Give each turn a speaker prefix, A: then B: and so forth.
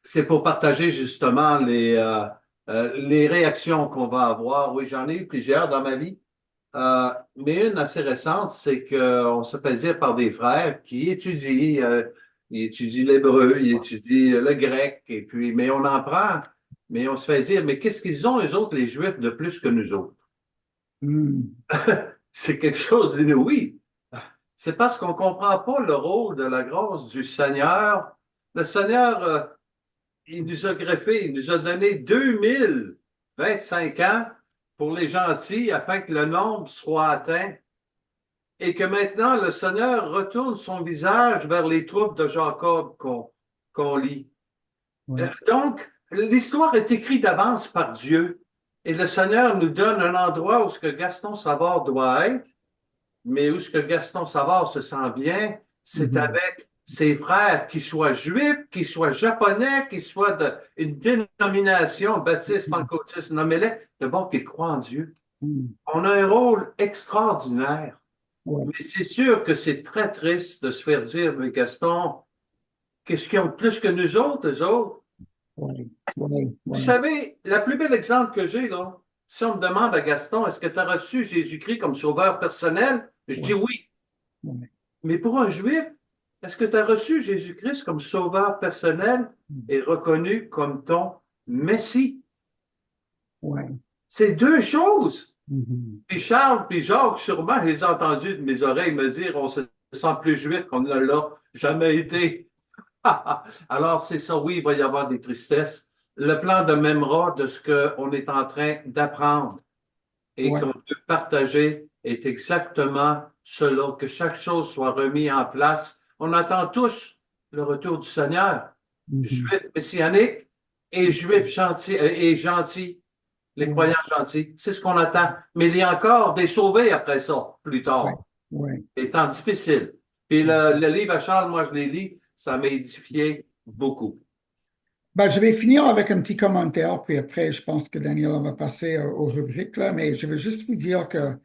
A: c'est pour partager justement les réactions qu'on va avoir. Oui, j'en ai eu plusieurs dans ma vie. Mais une assez récente, c'est qu'on se fait dire par des frères qui ils étudient l'hébreu, ils étudient le grec, et puis, mais on en prend, mais on se fait dire, mais qu'est-ce qu'ils ont, eux autres, les Juifs, de plus que nous autres?
B: Hmm.
A: C'est quelque chose d'inouï. C'est parce qu'on ne comprend pas le rôle de la grâce du Seigneur. Le Seigneur, il nous a greffé, il nous a donné 2025 ans pour les gentils afin que le nombre soit atteint et que maintenant le Seigneur retourne son visage vers les troupes de Jacob qu'on lit.
B: Ouais.
A: Donc, l'histoire est écrite d'avance par Dieu et le Seigneur nous donne un endroit où ce que Gaston Savard doit être, mais où ce que Gaston Savard se sent bien, c'est
B: Mhm.
A: avec ses frères, qu'ils soient juifs, qu'ils soient japonais, qu'ils soient d'une dénomination, baptiste,
B: Mhm.
A: pentecôtiste, nommez-les, de bon qu'ils croient en Dieu.
B: Mhm.
A: On a un rôle extraordinaire.
B: Ouais.
A: Mais c'est sûr que c'est très triste de se faire dire, mais Gaston, qu'est-ce qu'ils ont de plus que nous autres, eux autres?
B: Ouais. Ouais.
A: Vous
B: Ouais.
A: savez, le plus bel exemple que j'ai, là, si on me demande à Gaston, est-ce que tu as reçu Jésus-Christ comme sauveur personnel? Je dis
B: Ouais.
A: oui.
B: Ouais.
A: Mais pour un juif, est-ce que tu as reçu Jésus-Christ comme sauveur personnel
B: Mhm.
A: et reconnu comme ton Messie?
B: Ouais.
A: C'est deux choses.
B: Mhm.
A: Puis Charles, puis Jacques, sûrement, je les ai entendus de mes oreilles me dire, on se sent plus juif qu'on ne l'a jamais été. Alors, c'est ça, oui, il va y avoir des tristesses. Le plan de Memra, de ce qu'on est en train d'apprendre et
B: Ouais.
A: qu'on peut partager, est exactement cela, que chaque chose soit remise en place. On attend tous le retour du Seigneur,
B: Mhm.
A: juif messianique et juif gentil, et gentil, les
B: Ouais.
A: croyants gentils. C'est ce qu'on attend. Mais il y a encore des sauvés après ça, plus
B: Ouais.
A: tard.
B: Ouais.
A: Des temps difficiles. Puis le livre à Charles, moi, je l'ai lu, ça m'a édifié beaucoup.
B: Ben, je vais finir avec un petit commentaire, puis après, je pense que Daniel va passer aux rubriques, là, mais je veux juste vous dire que